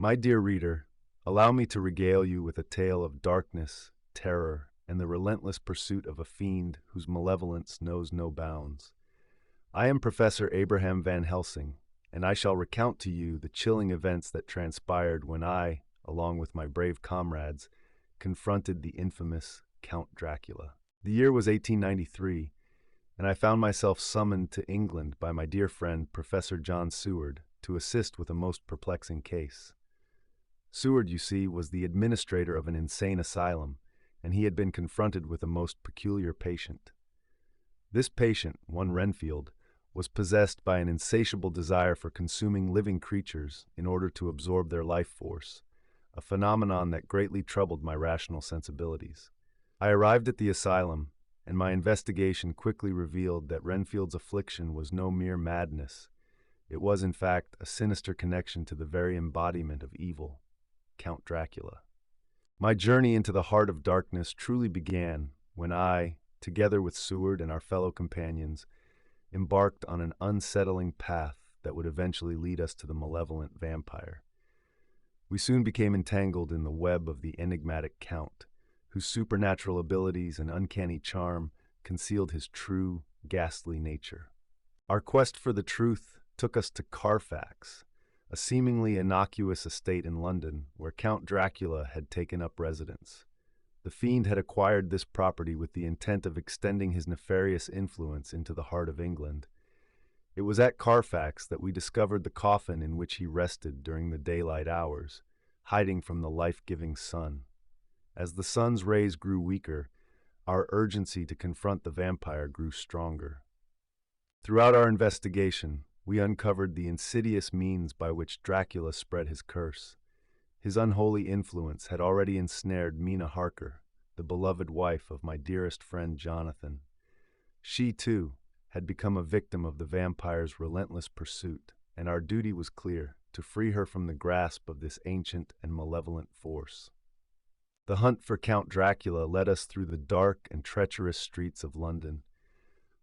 My dear reader, allow me to regale you with a tale of darkness, terror, and the relentless pursuit of a fiend whose malevolence knows no bounds. I am Professor Abraham Van Helsing, and I shall recount to you the chilling events that transpired when I, along with my brave comrades, confronted the infamous Count Dracula. The year was 1893, and I found myself summoned to England by my dear friend Professor John Seward to assist with a most perplexing case. Seward, you see, was the administrator of an insane asylum, and he had been confronted with a most peculiar patient. This patient, one Renfield, was possessed by an insatiable desire for consuming living creatures in order to absorb their life force, a phenomenon that greatly troubled my rational sensibilities. I arrived at the asylum, and my investigation quickly revealed that Renfield's affliction was no mere madness. It was, in fact, a sinister connection to the very embodiment of evil, Count Dracula. My journey into the heart of darkness truly began when I, together with Seward and our fellow companions, embarked on an unsettling path that would eventually lead us to the malevolent vampire. We soon became entangled in the web of the enigmatic Count, whose supernatural abilities and uncanny charm concealed his true, ghastly nature. Our quest for the truth took us to Carfax, a seemingly innocuous estate in London where Count Dracula had taken up residence. The fiend had acquired this property with the intent of extending his nefarious influence into the heart of England. It was at Carfax that we discovered the coffin in which he rested during the daylight hours, hiding from the life-giving sun. As the sun's rays grew weaker, our urgency to confront the vampire grew stronger. Throughout our investigation, we uncovered the insidious means by which Dracula spread his curse. His unholy influence had already ensnared Mina Harker, the beloved wife of my dearest friend Jonathan. She, too, had become a victim of the vampire's relentless pursuit, and our duty was clear: to free her from the grasp of this ancient and malevolent force. The hunt for Count Dracula led us through the dark and treacherous streets of London.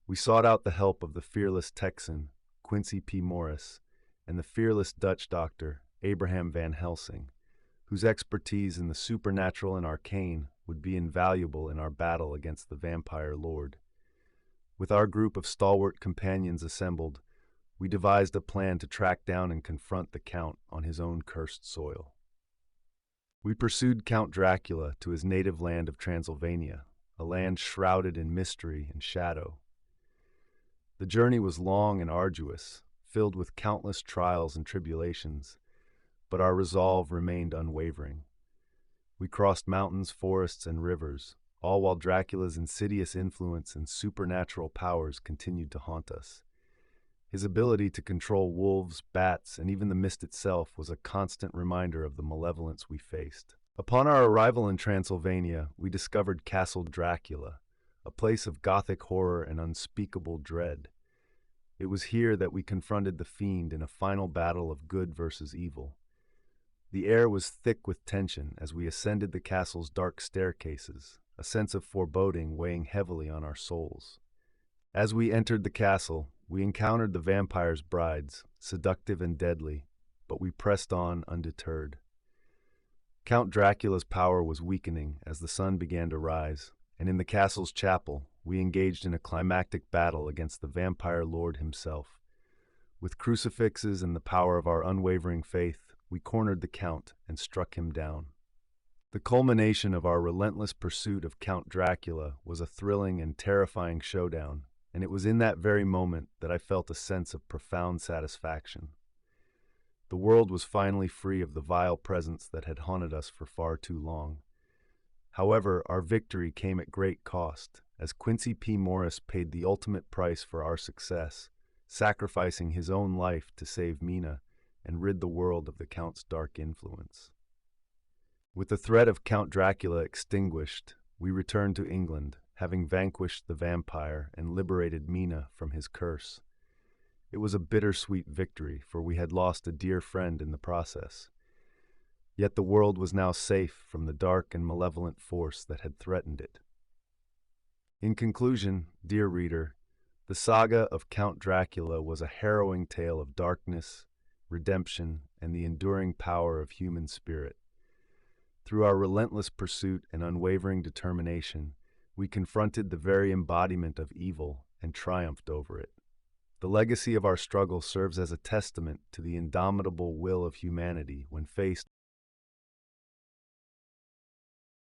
We sought out the help of the fearless Texan, Quincy P. Morris, and the fearless Dutch doctor, Abraham Van Helsing, whose expertise in the supernatural and arcane would be invaluable in our battle against the vampire lord. With our group of stalwart companions assembled, we devised a plan to track down and confront the Count on his own cursed soil. We pursued Count Dracula to his native land of Transylvania, a land shrouded in mystery and shadow. The journey was long and arduous, filled with countless trials and tribulations, but our resolve remained unwavering. We crossed mountains, forests, and rivers, all while Dracula's insidious influence and supernatural powers continued to haunt us. His ability to control wolves, bats, and even the mist itself was a constant reminder of the malevolence we faced. Upon our arrival in Transylvania, we discovered Castle Dracula, a place of Gothic horror and unspeakable dread. It was here that we confronted the fiend in a final battle of good versus evil. The air was thick with tension as we ascended the castle's dark staircases, a sense of foreboding weighing heavily on our souls. As we entered the castle, we encountered the vampire's brides, seductive and deadly, but we pressed on undeterred. Count Dracula's power was weakening as the sun began to rise, and in the castle's chapel, we engaged in a climactic battle against the vampire lord himself. With crucifixes and the power of our unwavering faith, we cornered the Count and struck him down. The culmination of our relentless pursuit of Count Dracula was a thrilling and terrifying showdown, and it was in that very moment that I felt a sense of profound satisfaction. The world was finally free of the vile presence that had haunted us for far too long. However, our victory came at great cost, as Quincy P. Morris paid the ultimate price for our success, sacrificing his own life to save Mina and rid the world of the Count's dark influence. With the threat of Count Dracula extinguished, we returned to England, having vanquished the vampire and liberated Mina from his curse. It was a bittersweet victory, for we had lost a dear friend in the process. Yet the world was now safe from the dark and malevolent force that had threatened it. In conclusion, dear reader, the saga of Count Dracula was a harrowing tale of darkness, redemption, and the enduring power of human spirit. Through our relentless pursuit and unwavering determination, we confronted the very embodiment of evil and triumphed over it. The legacy of our struggle serves as a testament to the indomitable will of humanity when faced